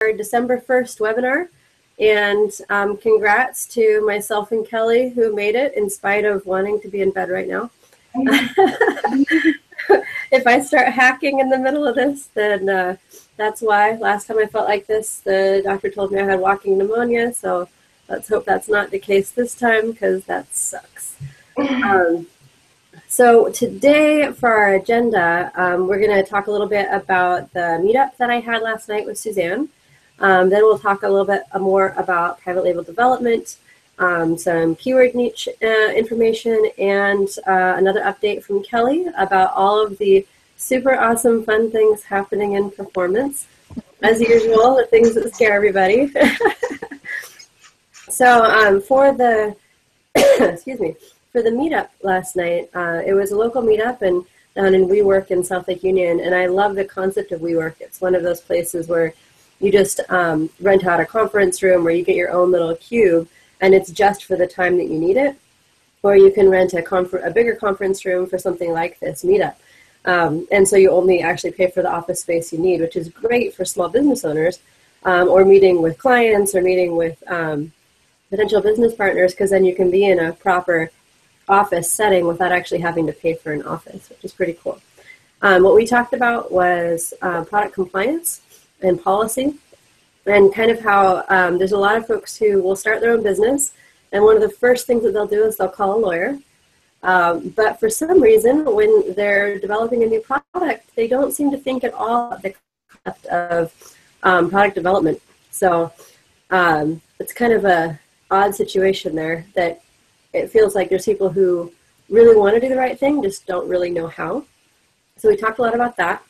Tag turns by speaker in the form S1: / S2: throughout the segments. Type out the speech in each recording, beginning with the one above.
S1: our December 1st webinar, and congrats to myself and Kelly who made it in spite of wanting to be in bed right now. If I start hacking in the middle of this, then that's why. Last time I felt like this, the doctor told me I had walking pneumonia, so let's hope that's not the case this time, because that sucks. So today for our agenda, we're going to talk a little bit about the meetup that I had last night with Suzanne. Then we'll talk a little bit more about private label development, some keyword niche information, and another update from Kelly about all of the super awesome fun things happening in performance. As usual, the things that scare everybody. So for the, excuse me, for the meetup last night, it was a local meetup and down in WeWork in South Lake Union, and I love the concept of WeWork. It's one of those places where you just rent out a conference room where you get your own little cube, and it's just for the time that you need it. Or you can rent a bigger conference room for something like this meetup. And so you only actually pay for the office space you need, which is great for small business owners, or meeting with clients or meeting with potential business partners, because then you can be in a proper office setting without actually having to pay for an office, which is pretty cool. What we talked about was product compliance and policy, and kind of how there's a lot of folks who will start their own business, and one of the first things that they'll do is they'll call a lawyer. But for some reason, when they're developing a new product, they don't seem to think at all of the concept of product development. So it's kind of a odd situation there, that it feels like there's people who really want to do the right thing, just don't really know how. So we talked a lot about that.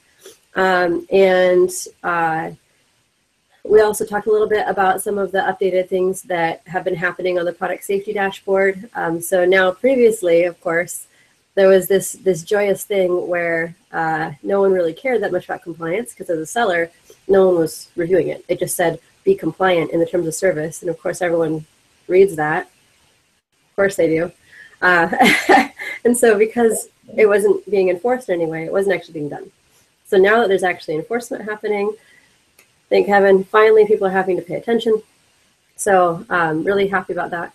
S1: We also talked a little bit about some of the updated things that have been happening on the product safety dashboard. So now previously, of course, there was this joyous thing where no one really cared that much about compliance, because as a seller, no one was reviewing it. It just said, be compliant in the terms of service. And of course, everyone reads that. Of course they do. And so because it wasn't being enforced anyway, it wasn't actually being done. So now that there's actually enforcement happening, thank heaven, finally people are having to pay attention. So really happy about that.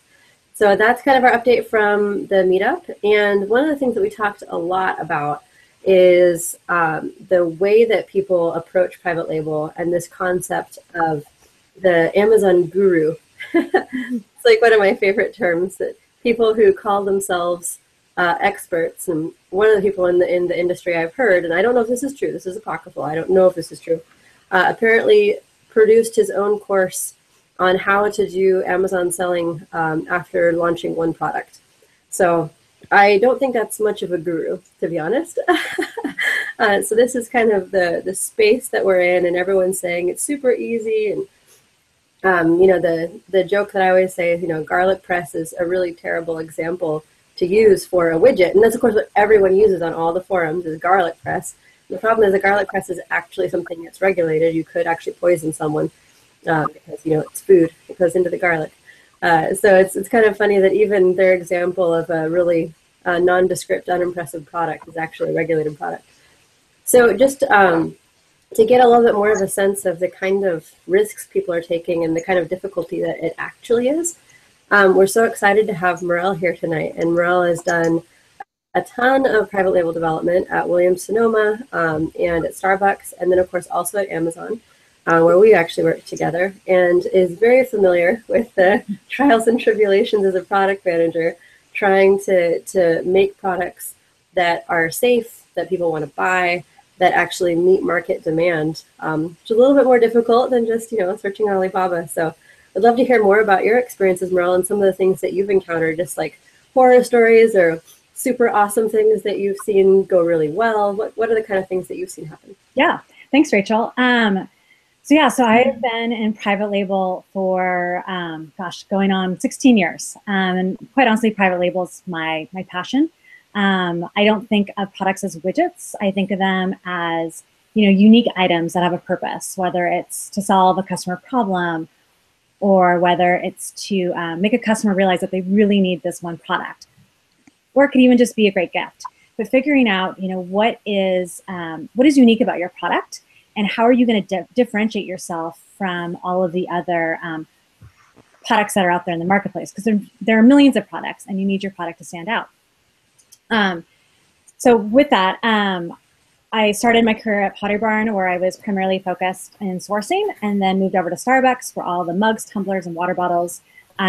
S1: So that's kind of our update from the meetup. And one of the things that we talked a lot about is the way that people approach private label and this concept of the Amazon guru. It's like one of my favorite terms, that people who call themselves experts, and one of the people in the industry I've heard, and I don't know if this is true, this is apocryphal, I don't know if this is true, apparently produced his own course on how to do Amazon selling after launching one product. So I don't think that's much of a guru, to be honest. So this is kind of the space that we're in, and everyone's saying it's super easy. And you know, the joke that I always say is, you know, garlic press is a really terrible example to use for a widget. And that's, of course, what everyone uses on all the forums is garlic press. The problem is the garlic press is actually something that's regulated. You could actually poison someone because, you know, it's food. It goes into the garlic. So it's kind of funny that even their example of a really nondescript, unimpressive product is actually a regulated product. So just to get a little bit more of a sense of the kind of risks people are taking and the kind of difficulty that it actually is, we're so excited to have Morel here tonight. And Morel has done a ton of private label development at Williams-Sonoma and at Starbucks, and then of course also at Amazon, where we actually work together, and is very familiar with the trials and tribulations as a product manager, trying to make products that are safe, that people want to buy, that actually meet market demand, which is a little bit more difficult than just, you know, searching on Alibaba. So I'd love to hear more about your experiences, Morel, and some of the things that you've encountered, just like horror stories or super awesome things that you've seen go really well. What are the kind of things that you've seen happen?
S2: Yeah, thanks, Rachel. So I've been in private label for, going on 16 years. And quite honestly, private label is my passion. I don't think of products as widgets. I think of them as, you know, unique items that have a purpose, whether it's to solve a customer problem or whether it's to make a customer realize that they really need this one product. Or it could even just be a great gift. But figuring out, you know, what is unique about your product and how are you going to differentiate yourself from all of the other products that are out there in the marketplace, because there are millions of products and you need your product to stand out. So with that, I started my career at Pottery Barn, where I was primarily focused in sourcing, and then moved over to Starbucks for all the mugs, tumblers, and water bottles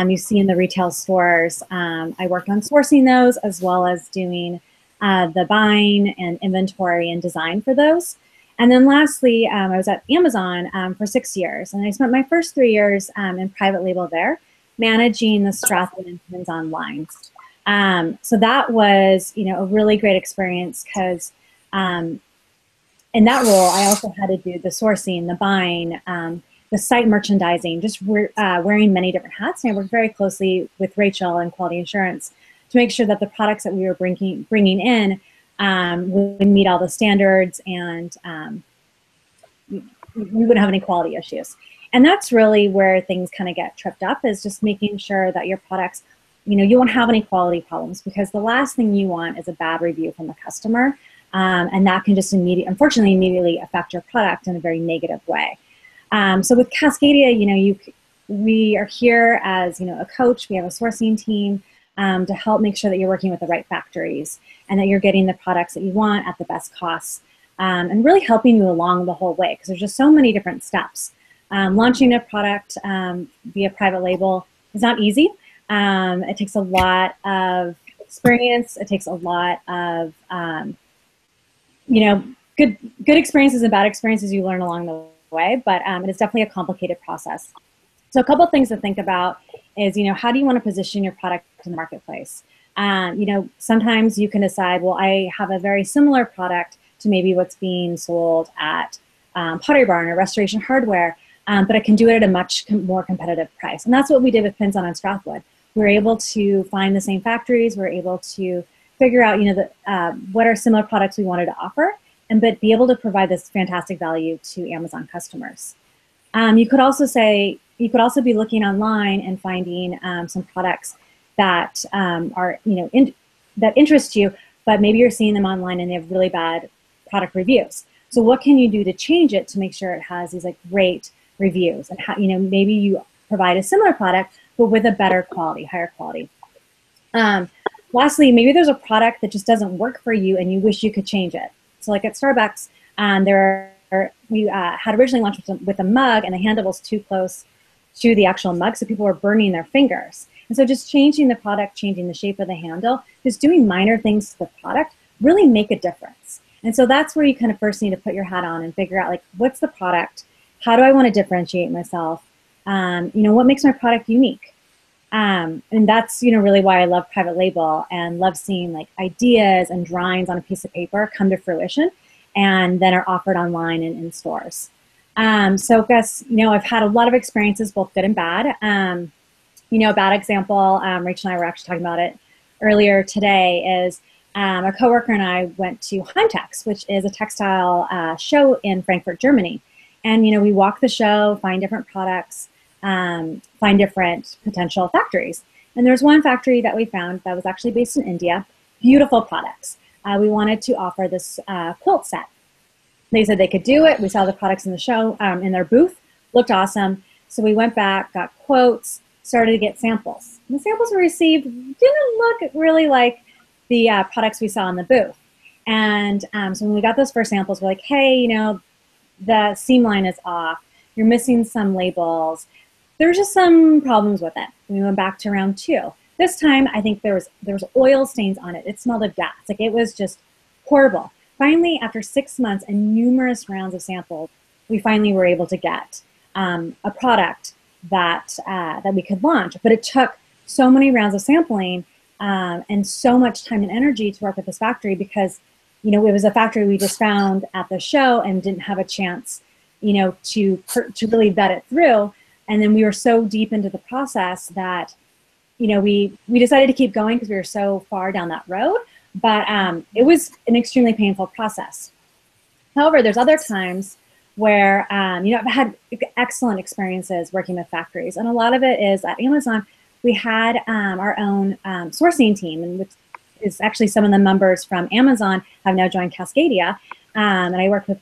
S2: you see in the retail stores. I worked on sourcing those, as well as doing the buying and inventory and design for those. And then lastly, I was at Amazon for 6 years, and I spent my first 3 years in private label there, managing the Strathwood and Amazon lines. So that was, a really great experience, because in that role, I also had to do the sourcing, the buying, the site merchandising, just wearing many different hats. And I worked very closely with Rachel and quality assurance to make sure that the products that we were bringing in would meet all the standards, and we wouldn't have any quality issues. And that's really where things kind of get tripped up, is just making sure that your products, you won't have any quality problems, because the last thing you want is a bad review from a customer. And that can just unfortunately immediately affect your product in a very negative way. So with Cascadia, we are here as, a coach. We have a sourcing team to help make sure that you're working with the right factories and that you're getting the products that you want at the best costs, and really helping you along the whole way, because there's just so many different steps. Launching a product via private label is not easy. It takes a lot of experience. It takes a lot of good experiences and bad experiences you learn along the way, but it's definitely a complicated process. So a couple of things to think about is, how do you want to position your product in the marketplace? Sometimes you can decide, well, I have a very similar product to maybe what's being sold at Pottery Barn or Restoration Hardware, but I can do it at a much more competitive price. And that's what we did with Pins on Strathwood. We were able to find the same factories. We were able to figure out, what are similar products we wanted to offer, but be able to provide this fantastic value to Amazon customers. You could also be looking online and finding some products that are, that interest you, but maybe you're seeing them online and they have really bad product reviews. So what can you do to change it to make sure it has these great reviews, and how, maybe you provide a similar product but with a better quality, higher quality. Lastly, maybe there's a product that just doesn't work for you and you wish you could change it. So like at Starbucks, we had originally launched with a mug, and the handle was too close to the actual mug, so people were burning their fingers. And so just changing the product, changing the shape of the handle, just doing minor things to the product really make a difference. And so that's where you kind of first need to put your hat on and figure out, what's the product? How do I want to differentiate myself? What makes my product unique? And that's, really why I love private label and love seeing ideas and drawings on a piece of paper come to fruition and then are offered online and in stores. So I guess, I've had a lot of experiences, both good and bad. A bad example, Rachel and I were actually talking about it earlier today, is a coworker and I went to Heimtex, which is a textile show in Frankfurt, Germany. And, we walk the show, find different products, find different potential factories. And there's one factory that we found that was actually based in India, beautiful products. We wanted to offer this quilt set. They said they could do it. We saw the products in the show, in their booth, looked awesome. So we went back, got quotes, started to get samples. And the samples we received didn't look really like the products we saw in the booth. And so when we got those first samples, we're like, hey, the seam line is off. You're missing some labels. There's just some problems with it. We went back to round 2. This time, I think there was oil stains on it. It smelled of gas. It was just horrible. Finally, after 6 months and numerous rounds of samples, we finally were able to get a product that we could launch. But it took so many rounds of sampling and so much time and energy to work with this factory, because it was a factory we just found at the show and didn't have a chance to really vet it through. And then we were so deep into the process that, we decided to keep going because we were so far down that road. But it was an extremely painful process. However, there's other times where, I've had excellent experiences working with factories. And a lot of it is at Amazon, we had our own sourcing team, and which is actually some of the members from Amazon have now joined Cascadia. And I work with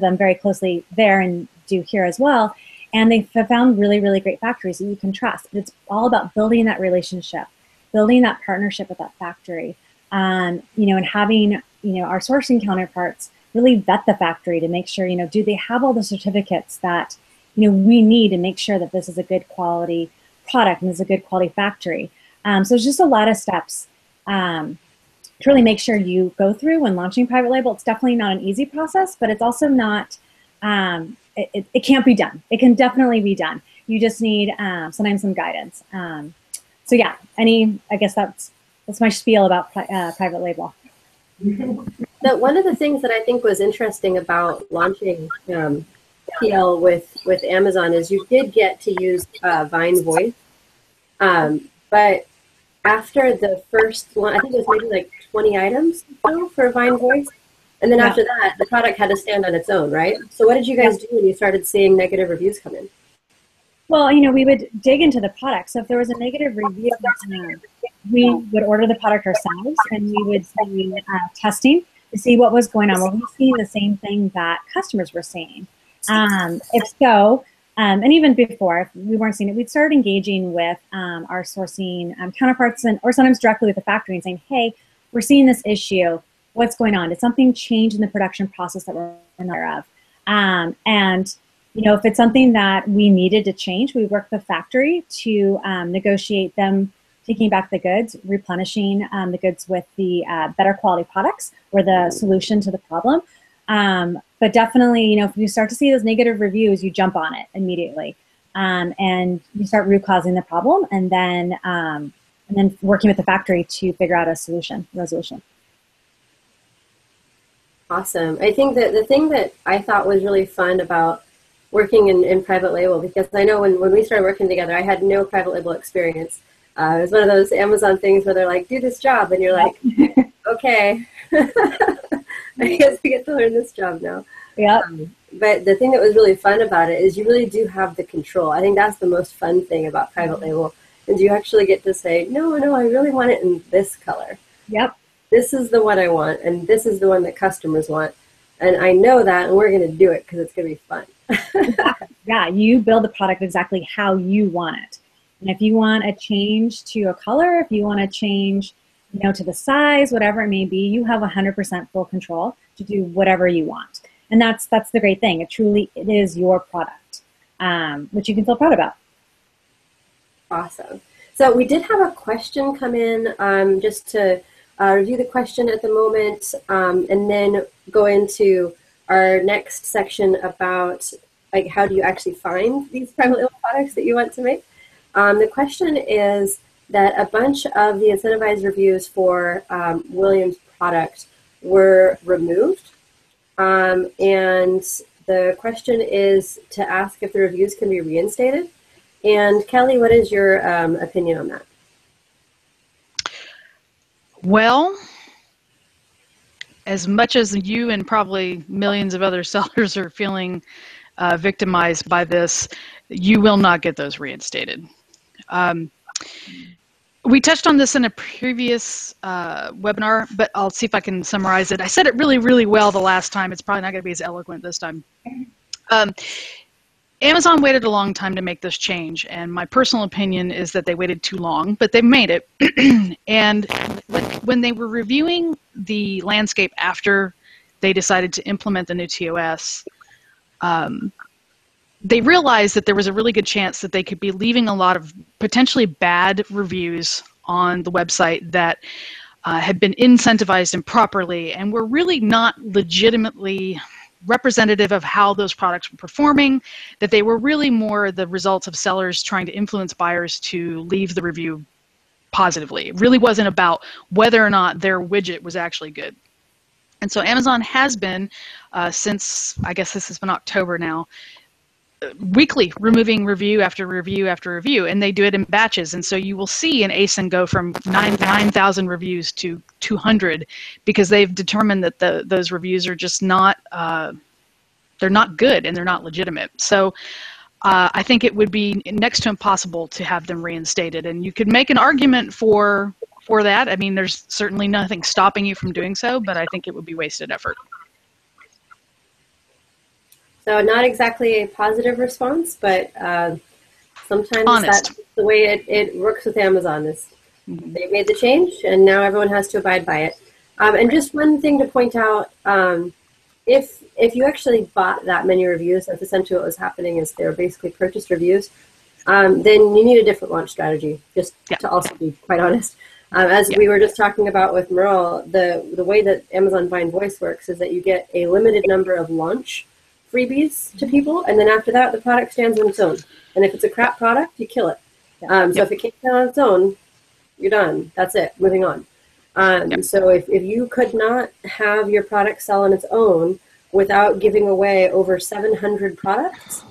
S2: them very closely there and do here as well. And they've found really, really great factories that you can trust. But it's all about building that relationship, building that partnership with that factory, and having, our sourcing counterparts really vet the factory to make sure, do they have all the certificates that, we need to make sure that this is a good quality product and this is a good quality factory. So it's just a lot of steps to really make sure you go through when launching private label. It's definitely not an easy process, but it's also not, it can't be done. It can definitely be done. You just need sometimes some guidance. So yeah, I guess that's my spiel about private label.
S1: So one of the things that I think was interesting about launching PL with Amazon is you did get to use Vine Voice, but after the first one, I think it was maybe like 20 items for Vine Voice, and then after that, the product had to stand on its own, right? So what did you guys do when you started seeing negative reviews come in?
S2: Well, we would dig into the product. So if there was a negative review, we would order the product ourselves, and we would do testing to see what was going on. Were we seeing the same thing that customers were seeing? If so, and even before, if we weren't seeing it, we'd start engaging with our sourcing counterparts, or sometimes directly with the factory and saying, hey, we're seeing this issue. What's going on? Did something change in the production process that we're aware of? And if it's something that we needed to change, we work with the factory to negotiate them taking back the goods, replenishing the goods with the better quality products or the solution to the problem. But definitely, if you start to see those negative reviews, you jump on it immediately, and you start root causing the problem, and then working with the factory to figure out a resolution.
S1: Awesome. I think that the thing that I thought was really fun about working in private label, because I know when we started working together, I had no private label experience. It was one of those Amazon things where they're like, do this job, and you're like, okay, I guess I get to learn this job now.
S2: Yeah.
S1: But the thing that was really fun about it is you really do have the control. I think that's the most fun thing about private label, is you actually get to say, no, I really want it in this color.
S2: Yep.
S1: This is the one I want, and this is the one that customers want. And I know that, and we're going to do it because it's going to be fun.
S2: Exactly. Yeah, you build the product exactly how you want it. And if you want a change to a color, if you want to change, to the size, whatever it may be, you have 100% full control to do whatever you want. And that's the great thing. It is your product, which you can feel proud about.
S1: Awesome. So we did have a question come in, just to review the question at the moment, and then go into our next section about like how do you actually find these private label products that you want to make. The question is that a bunch of the incentivized reviews for Williams' product were removed, and the question is to ask if the reviews can be reinstated. And Kelly, what is your opinion on that?
S3: Well, as much as you and probably millions of other sellers are feeling victimized by this, you will not get those reinstated. We touched on this in a previous webinar, but I'll see if I can summarize it. I said it really, really well the last time. It's probably not going to be as eloquent this time. Amazon waited a long time to make this change, and my personal opinion is that they waited too long, but they made it. And when they were reviewing the landscape after they decided to implement the new TOS, they realized that there was a really good chance that they could be leaving a lot of potentially bad reviews on the website that had been incentivized improperly and were really not legitimately representative of how those products were performing, that they were really more the results of sellers trying to influence buyers to leave the review positively. It really wasn't about whether or not their widget was actually good. And so Amazon has been, since, I guess this has been October now, weekly removing review after review after review, and they do it in batches. And so you will see an ASIN go from 9,000 reviews to 200 because they've determined that those reviews are just not, they're not good and they're not legitimate. So I think it would be next to impossible to have them reinstated. And you could make an argument for that. I mean, there's certainly nothing stopping you from doing so, but I think it would be wasted effort.
S1: So not exactly a positive response, but sometimes
S3: Honest.
S1: that's the way it works with Amazon. Is they made the change, and now everyone has to abide by it. And just one thing to point out, if you actually bought that many reviews, that's essentially what was happening, is they were basically purchased reviews, then you need a different launch strategy, just to also be quite honest. As we were just talking about with Merle, the way that Amazon Vine Voice works is that you get a limited number of launch freebies to people, and then after that, the product stands on its own. And if it's a crap product, you kill it. So if it can't stand on its own, you're done. That's it. Moving on. So if you could not have your product sell on its own without giving away over 700 products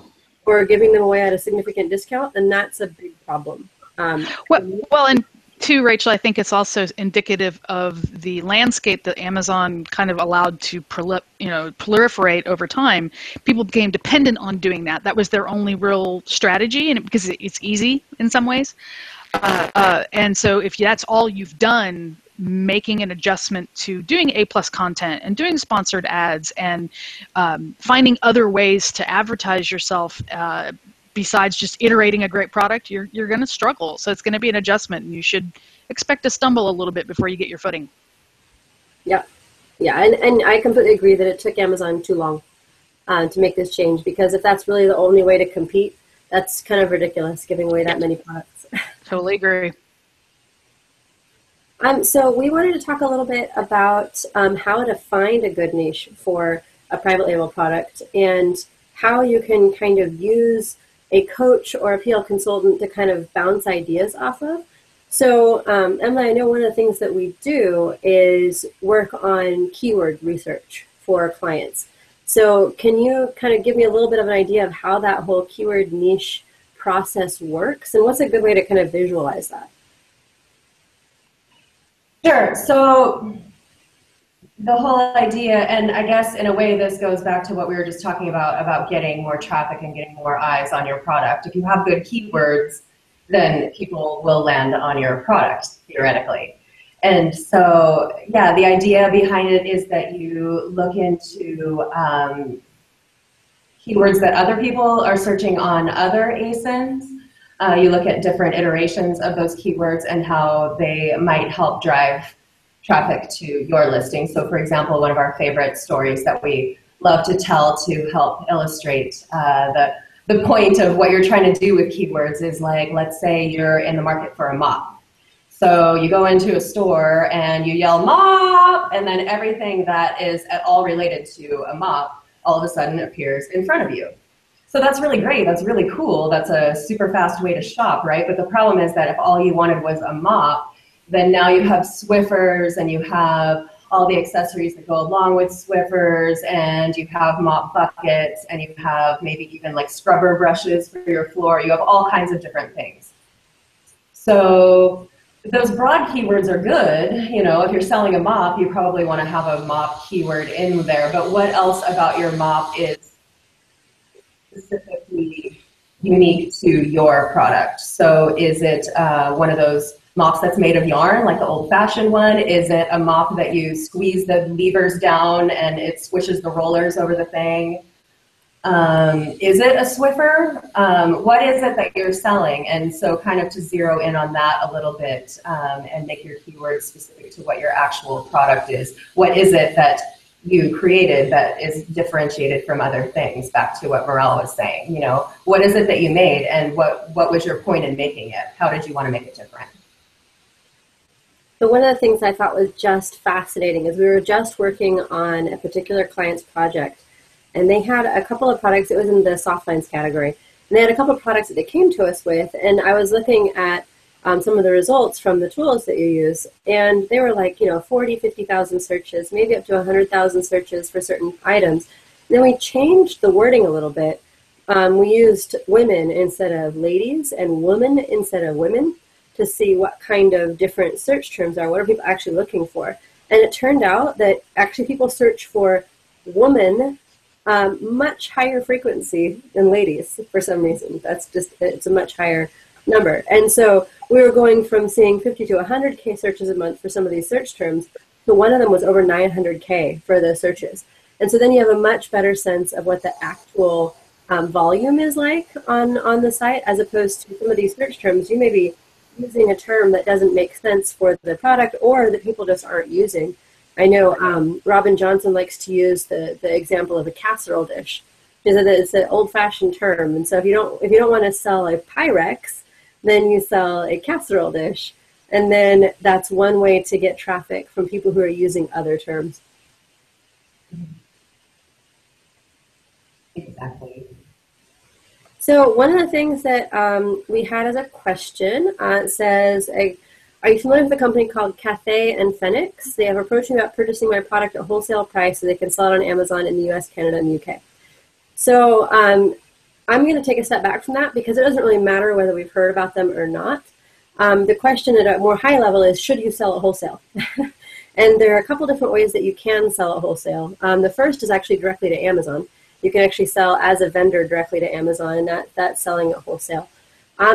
S1: or giving them away at a significant discount, then that's a big problem.
S3: Well, and too, Rachel, I think it's also indicative of the landscape that Amazon kind of allowed to proliferate over time. People became dependent on doing that. That was their only real strategy, and because it's easy in some ways. And so if that's all you've done, making an adjustment to doing A+ content and doing sponsored ads and finding other ways to advertise yourself besides just iterating a great product, you're going to struggle. So it's going to be an adjustment, and you should expect to stumble a little bit before you get your footing.
S1: Yeah, and I completely agree that it took Amazon too long to make this change, because if that's really the only way to compete, that's kind of ridiculous, giving away that many products.
S3: Totally agree.
S1: So we wanted to talk a little bit about how to find a good niche for a private label product, and how you can kind of use a coach or a PL consultant to kind of bounce ideas off of. So Emily, I know one of the things that we do is work on keyword research for clients. So can you kind of give me a little bit of an idea of how that whole keyword niche process works, and what's a good way to kind of visualize that?
S4: Sure. So the whole idea, and I guess in a way this goes back to what we were just talking about getting more traffic and getting more eyes on your product. If you have good keywords, then people will land on your product, theoretically. And so, yeah, the idea behind it is that you look into keywords that other people are searching on other ASINs. You look at different iterations of those keywords and how they might help drive traffic to your listing. So for example, one of our favorite stories that we love to tell to help illustrate the point of what you're trying to do with keywords is, like, let's say you're in the market for a mop. So you go into a store and you yell mop, and then everything that is at all related to a mop all of a sudden appears in front of you. So that's really great, that's really cool, that's a super fast way to shop, right? But the problem is that if all you wanted was a mop, then now you have Swiffers, and you have all the accessories that go along with Swiffers, and you have mop buckets, and you have maybe even like scrubber brushes for your floor. You have all kinds of different things. So those broad keywords are good. You know, if you're selling a mop, you probably want to have a mop keyword in there. But what else about your mop is specifically unique to your product? So is it one of those mops that's made of yarn, like the old-fashioned one? Is it a mop that you squeeze the levers down and it swishes the rollers over the thing? Is it a Swiffer? What is it that you're selling? And so kind of to zero in on that a little bit and make your keywords specific to what your actual product is. What is it that you created that is differentiated from other things? Back to what Morel was saying, you know, what is it that you made, and what was your point in making it? How did you want to make it different?
S1: So one of the things I thought was just fascinating is we were just working on a particular client's project, and they had a couple of products. It was in the soft lines category, and they had a couple of products that they came to us with, and I was looking at some of the results from the tools that you use, and they were like, 40, 50,000 searches, maybe up to 100,000 searches for certain items. And then we changed the wording a little bit. We used women instead of ladies and woman instead of women to see what kind of different search terms are. What are people actually looking for? And it turned out that actually people search for woman much higher frequency than ladies for some reason. It's a much higher number. And so we were going from seeing 50 to 100K searches a month for some of these search terms, to one of them was over 900K for those searches. And so then you have a much better sense of what the actual volume is like on the site, as opposed to some of these search terms. You may be using a term that doesn't make sense for the product or that people just aren't using. I know Robin Johnson likes to use the example of a casserole dish. It's an old-fashioned term, and so if you don't want to sell a Pyrex, then you sell a casserole dish, and then that's one way to get traffic from people who are using other terms.
S4: Exactly.
S1: So one of the things that we had as a question says, are you familiar with a company called Cathay and Phoenix? They have approached me about purchasing my product at wholesale price so they can sell it on Amazon in the US, Canada, and the UK. So I'm going to take a step back from that because it doesn't really matter whether we've heard about them or not. The question at a more high level is, should you sell at wholesale? And there are a couple different ways that you can sell at wholesale. The first is actually directly to Amazon. You can actually sell as a vendor directly to Amazon, and that's selling at wholesale.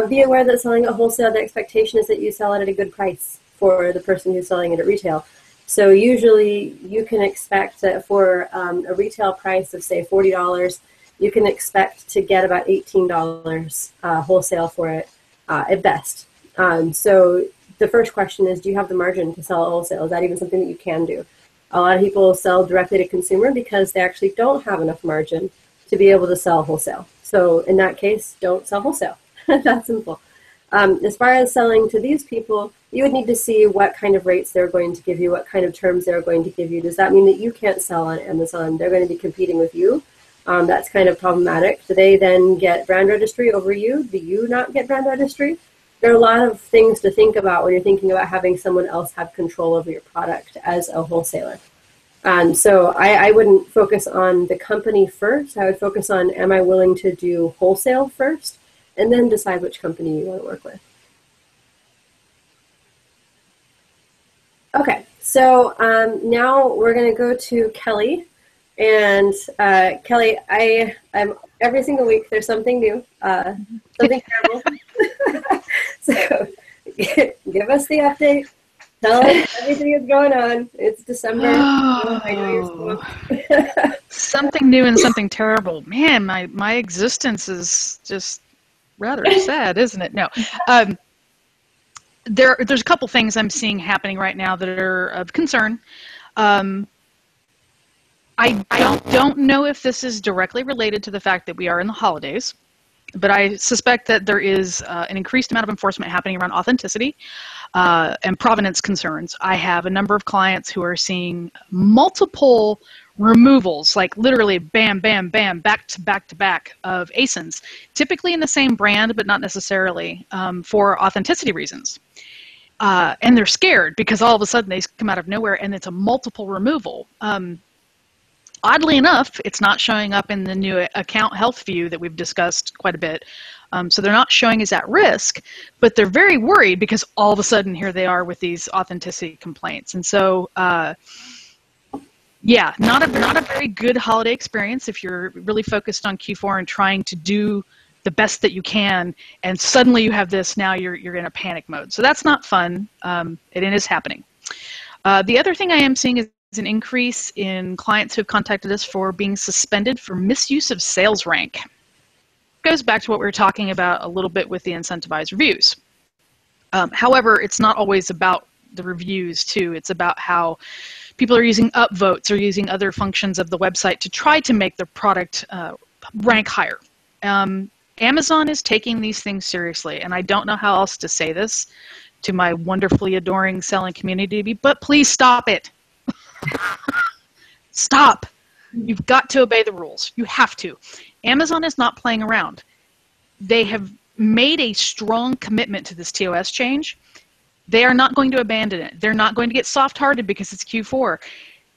S1: Be aware that selling at wholesale, the expectation is that you sell it at a good price for the person who's selling it at retail. So usually you can expect that for a retail price of, say, $40, you can expect to get about $18 wholesale for it at best. So the first question is, do you have the margin to sell at wholesale? Is that even something that you can do? A lot of people sell directly to consumer because they actually don't have enough margin to be able to sell wholesale. So in that case, don't sell wholesale. That's simple. As far as selling to these people, you would need to see what kind of rates they're going to give you, what kind of terms they're going to give you. Does that mean that you can't sell on Amazon? They're going to be competing with you. That's kind of problematic. Do they then get brand registry over you? Do you not get brand registry? There are a lot of things to think about when you're thinking about having someone else have control over your product as a wholesaler. So I wouldn't focus on the company first. I would focus on, am I willing to do wholesale first, and then decide which company you want to work with. Okay, so now we're going to go to Kelly. And Kelly, I'm every single week there's something new, something terrible. So give us the update. Tell us everything is going on. It's December.
S3: Oh, something new and something terrible. Man, my existence is just rather sad, isn't it? No. There's a couple things I'm seeing happening right now that are of concern. I don't know if this is directly related to the fact that we are in the holidays, but I suspect that there is an increased amount of enforcement happening around authenticity and provenance concerns. I have a number of clients who are seeing multiple removals, like literally bam, bam, bam, back to back to back of ASINs, typically in the same brand, but not necessarily for authenticity reasons. And they're scared because all of a sudden they come out of nowhere and it's a multiple removal. Oddly enough, it's not showing up in the new account health view that we've discussed quite a bit. So they're not showing as at risk, but they're very worried because all of a sudden here they are with these authenticity complaints. And so, yeah, not a very good holiday experience if you're really focused on Q4 and trying to do the best that you can, and suddenly you have this, now you're in a panic mode. So that's not fun. It is happening. The other thing I am seeing is an increase in clients who have contacted us for being suspended for misuse of sales rank. Goes back to what we were talking about a little bit with the incentivized reviews. However, it's not always about the reviews too. It's about how people are using upvotes or using other functions of the website to try to make their product rank higher. Amazon is taking these things seriously, and I don't know how else to say this to my wonderfully adoring selling community, but please stop it. Stop. You've got to obey the rules. You have to. Amazon is not playing around. They have made a strong commitment to this TOS change. They are not going to abandon it. They're not going to get soft-hearted because it's Q4.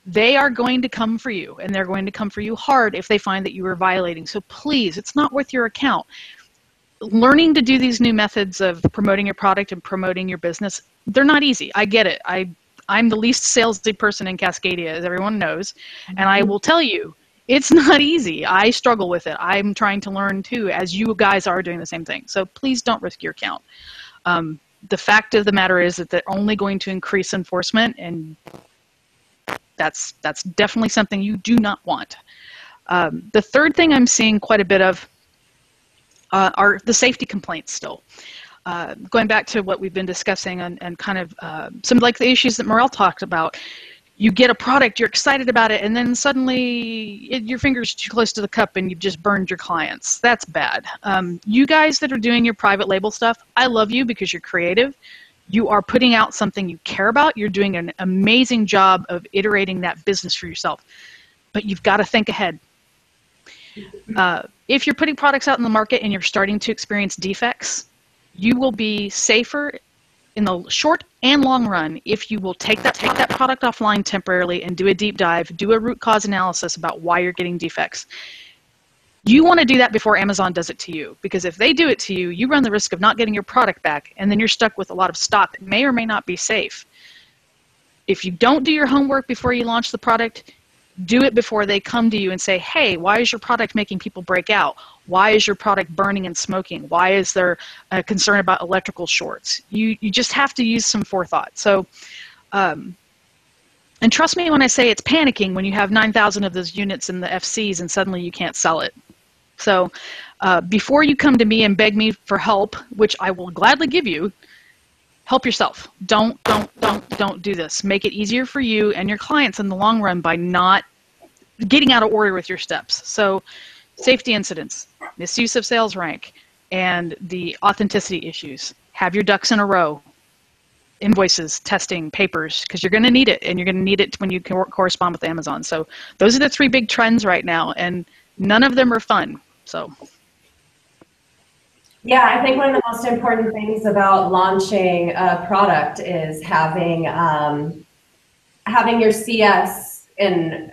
S3: They are going to come for you, and they're going to come for you hard if they find that you are violating. So please, it's not worth your account. Learning to do these new methods of promoting your product and promoting your business, they're not easy. I get it. I'm the least salesy person in Cascadia, as everyone knows, and I will tell you, it's not easy. I struggle with it. I'm trying to learn too, as you guys are doing the same thing. So please don't risk your account. The fact of the matter is that they're only going to increase enforcement, and That's definitely something you do not want. The third thing I'm seeing quite a bit of are the safety complaints still. Going back to what we've been discussing and kind of some like the issues that Morel talked about. You get a product, you're excited about it, and then suddenly your finger's too close to the cup and you've just burned your clients. That's bad. You guys that are doing your private label stuff, I love you because you're creative. You are putting out something you care about. You're doing an amazing job of iterating that business for yourself. But you've got to think ahead. If you're putting products out in the market and you're starting to experience defects, you will be safer in the short and long run if you will take that product offline temporarily and do a deep dive, do a root cause analysis about why you're getting defects. You want to do that before Amazon does it to you, because if they do it to you, you run the risk of not getting your product back, and then you're stuck with a lot of stock that may or may not be safe. If you don't do your homework before you launch the product, do it before they come to you and say, hey, why is your product making people break out? Why is your product burning and smoking? Why is there a concern about electrical shorts? You just have to use some forethought. So, and trust me when I say it's panicking when you have 9,000 of those units in the FCs and suddenly you can't sell it. So before you come to me and beg me for help, which I will gladly give you, help yourself. Don't do this. Make it easier for you and your clients in the long run by not getting out of order with your steps. So safety incidents, misuse of sales rank, and the authenticity issues. Have your ducks in a row. Invoices, testing, papers, because you're going to need it, and you're going to need it when you correspond with Amazon. So those are the three big trends right now, and none of them are fun. So.
S4: Yeah, I think one of the most important things about launching a product is having your CS in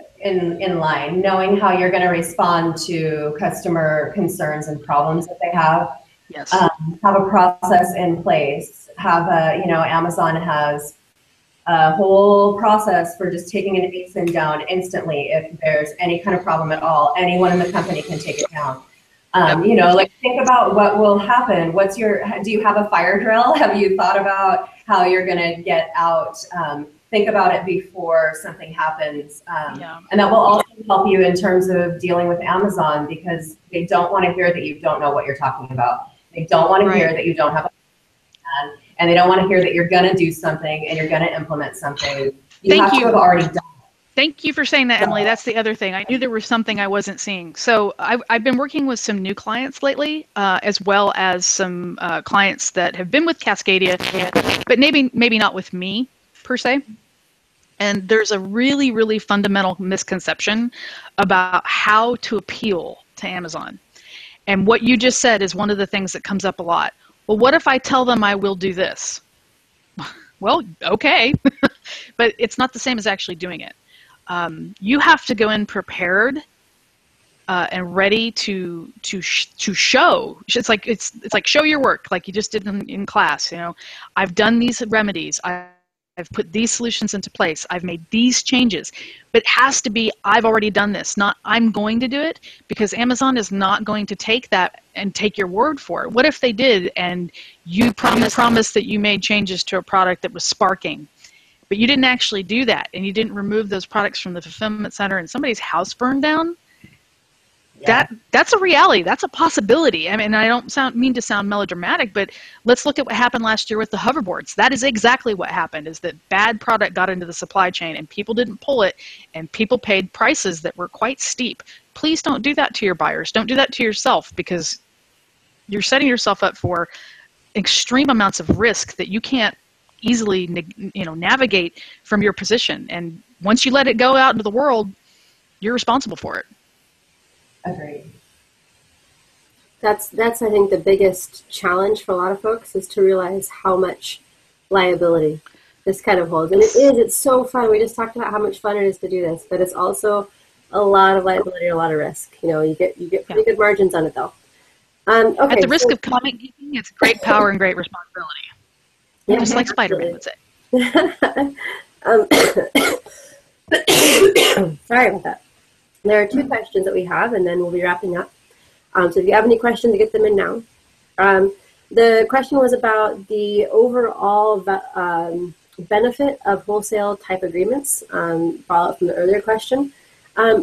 S4: line, knowing how you're going to respond to customer concerns and problems that they have.
S3: Yes.
S4: Have a process in place. Amazon has a whole process for just taking an ASIN down instantly if there's any kind of problem at all. Anyone in the company can take it down. Think about what will happen. Do you have a fire drill? Have you thought about how you're going to get out? Think about it before something happens. And that will also help you in terms of dealing with Amazon, because they don't want to hear that you don't know what you're talking about. They don't want to hear that you don't have a plan, and they don't want to hear that you're going to do something and you're going to implement something. You have to have already done.
S3: Thank you for saying that, Emily. That's the other thing. I knew there was something I wasn't seeing. So I've been working with some new clients lately, as well as some clients that have been with Cascadia, but maybe not with me per se. And there's a really, really fundamental misconception about how to appeal to Amazon. And what you just said is one of the things that comes up a lot. Well, what if I tell them I will do this? Well, okay, but it's not the same as actually doing it. You have to go in prepared and ready to show. It's like show your work, like you just did in class. I've done these remedies. I've put these solutions into place. I've made these changes. But it has to be, I've already done this, not I'm going to do it, because Amazon is not going to take that and take your word for it. What if they did and you promised that you made changes to a product that was sparking, but you didn't actually do that, and you didn't remove those products from the fulfillment center and somebody's house burned down? Yeah. That's a reality. That's a possibility. I mean, I don't mean to sound melodramatic, but let's look at what happened last year with the hoverboards. That is exactly what happened, is that bad product got into the supply chain and people didn't pull it, and people paid prices that were quite steep. Please don't do that to your buyers. Don't do that to yourself, because you're setting yourself up for extreme amounts of risk that you can't easily navigate from your position. And once you let it go out into the world, you're responsible for it.
S4: Agreed.
S1: That's I think the biggest challenge for a lot of folks, is to realize how much liability this kind of holds. And it's so fun. We just talked about how much fun it is to do this, but it's also a lot of liability and a lot of risk. You get pretty good margins on it though. Okay,
S3: at the risk of comment geeking, it's great power and great responsibility. Yeah, just like Spider-Man would say.
S1: Sorry about that. There are two questions that we have, and then we'll be wrapping up. So if you have any questions, get them in now. The question was about the overall benefit of wholesale type agreements, follow up from the earlier question.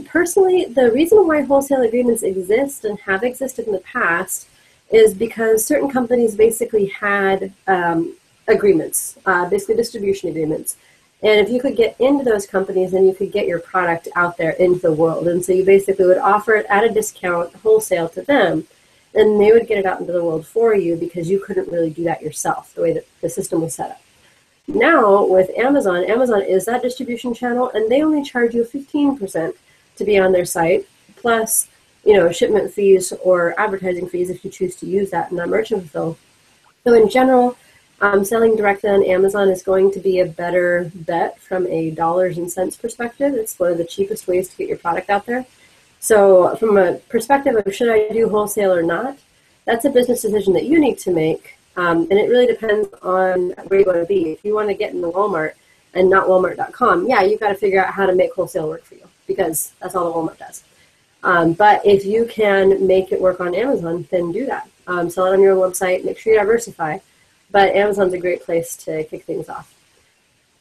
S1: Personally, the reason why wholesale agreements exist and have existed in the past is because certain companies basically had agreements, basically distribution agreements. And if you could get into those companies, then you could get your product out there into the world. And so you basically would offer it at a discount wholesale to them, and they would get it out into the world for you because you couldn't really do that yourself, the way that the system was set up. Now with Amazon, Amazon is that distribution channel, and they only charge you 15% to be on their site, plus, you know, shipment fees or advertising fees if you choose to use that in that merchant fulfill. So in general, selling directly on Amazon is going to be a better bet from a dollars and cents perspective. It's one of the cheapest ways to get your product out there. So from a perspective of should I do wholesale or not, that's a business decision that you need to make. And it really depends on where you want to be. If you want to get into Walmart and not Walmart.com, yeah, you've got to figure out how to make wholesale work for you because that's all that Walmart does. But if you can make it work on Amazon, then do that. Sell it on your own website, make sure you diversify. But Amazon's a great place to kick things off.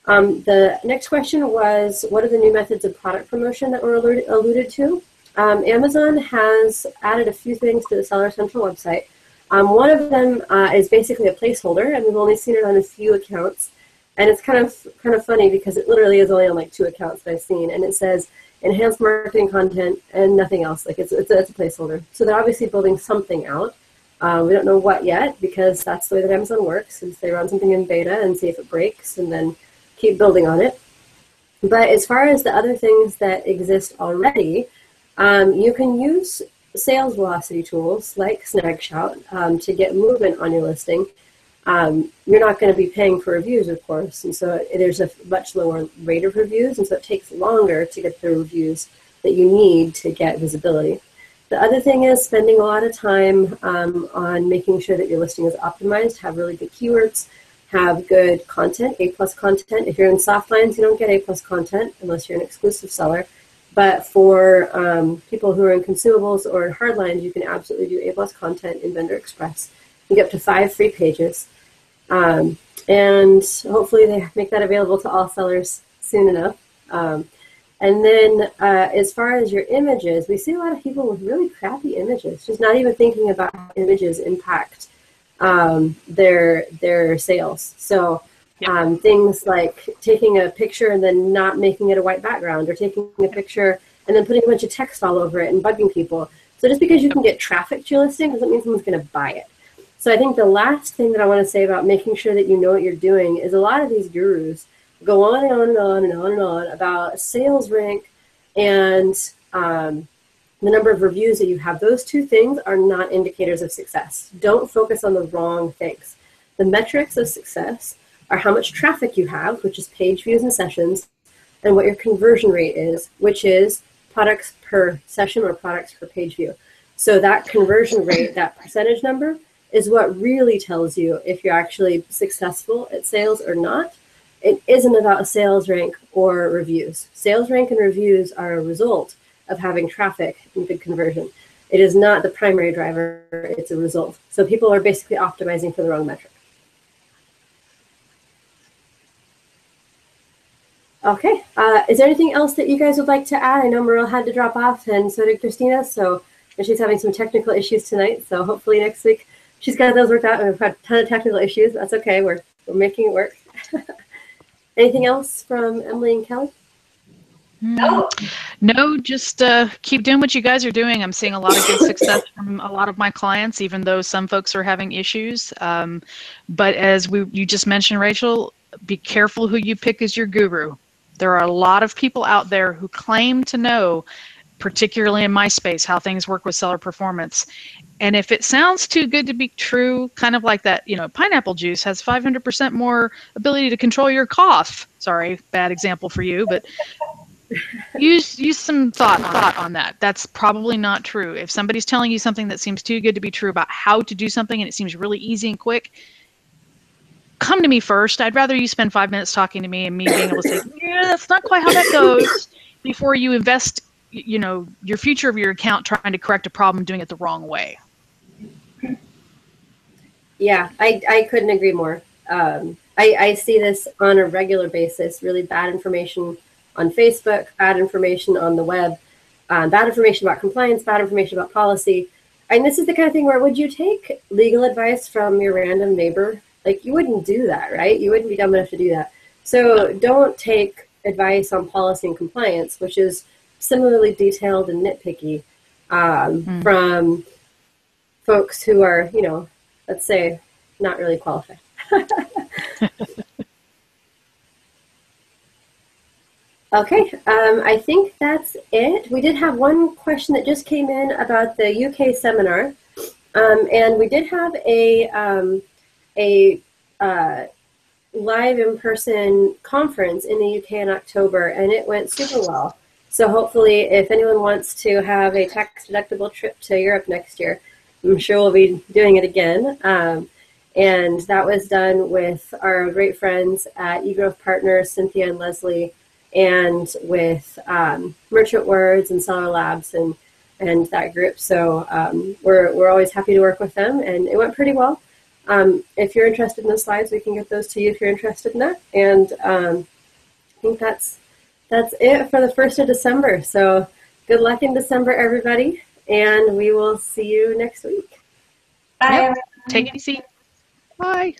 S1: The next question was, what are the new methods of product promotion that were alluded to? Amazon has added a few things to the Seller Central website. One of them is basically a placeholder, and we've only seen it on a few accounts. And it's kind of funny because it literally is only on like 2 accounts that I've seen, and it says enhanced marketing content and nothing else. Like it's a placeholder. So they're obviously building something out. We don't know what yet because that's the way that Amazon works, is they run something in beta and see if it breaks and then keep building on it. But as far as the other things that exist already, you can use sales velocity tools like Snagshot to get movement on your listing. You're not going to be paying for reviews, of course, and so there's a much lower rate of reviews, and so it takes longer to get the reviews that you need to get visibility. The other thing is spending a lot of time on making sure that your listing is optimized, have really good keywords, have good content, A+ content. If you're in soft lines, you don't get A+ content unless you're an exclusive seller. But for people who are in consumables or in hard lines, you can absolutely do A+ content in Vendor Express. You get up to 5 free pages. And hopefully they make that available to all sellers soon enough. And then as far as your images, we see a lot of people with really crappy images, just not even thinking about how images impact their sales. So things like taking a picture and then not making it a white background, or taking a picture and then putting a bunch of text all over it and bugging people. So just because you can get traffic to your listing doesn't mean someone's going to buy it. So I think the last thing that I want to say about making sure that you know what you're doing is a lot of these gurus go on and on and on and on and on about sales rank and the number of reviews that you have. Those two things are not indicators of success. Don't focus on the wrong things. The metrics of success are how much traffic you have, which is page views and sessions, and what your conversion rate is, which is products per session or products per page view. So that conversion rate, that percentage number, is what really tells you if you're actually successful at sales or not. It isn't about sales rank or reviews. Sales rank and reviews are a result of having traffic and good conversion. It is not the primary driver, it's a result. So people are basically optimizing for the wrong metric. Okay, is there anything else that you guys would like to add? I know Merle had to drop off, and so did Christina, and she's having some technical issues tonight, so hopefully next week she's got those worked out, and we've had a ton of technical issues. That's okay, we're making it work. Anything else from Emily and Kelly?
S4: No.
S3: No, just keep doing what you guys are doing. I'm seeing a lot of good success from a lot of my clients, even though some folks are having issues. But as you just mentioned, Rachel, be careful who you pick as your guru. There are a lot of people out there who claim to know, particularly in my space, how things work with seller performance. And if it sounds too good to be true, kind of like that, pineapple juice has 500% more ability to control your cough. Sorry, bad example for you, but use some thought on that. That's probably not true. If somebody's telling you something that seems too good to be true about how to do something and it seems really easy and quick, come to me first. I'd rather you spend 5 minutes talking to me and me being able to say, yeah, that's not quite how that goes, before you invest, your future of your account trying to correct a problem doing it the wrong way.
S1: Yeah, I couldn't agree more. I see this on a regular basis, really bad information on Facebook, bad information on the web, bad information about compliance, bad information about policy. And this is the kind of thing where, would you take legal advice from your random neighbor? Like, you wouldn't do that, right? You wouldn't be dumb enough to do that. So don't take advice on policy and compliance, which is similarly detailed and nitpicky, from folks who are, you know, let's say, not really qualified. Okay, I think that's it. We did have one question that just came in about the UK seminar, and we did have a live in-person conference in the UK in October, and it went super well. So hopefully, if anyone wants to have a tax-deductible trip to Europe next year, I'm sure we'll be doing it again. And that was done with our great friends at eGrowth Partners, Cynthia and Leslie, and with Merchant Words and Seller Labs and that group. So we're always happy to work with them, and it went pretty well. If you're interested in those slides, we can get those to you if you're interested in that. And I think that's it for the 1st of December. So good luck in December, everybody, and we will see you next week.
S4: Bye.
S3: Yep. Take it easy. Bye.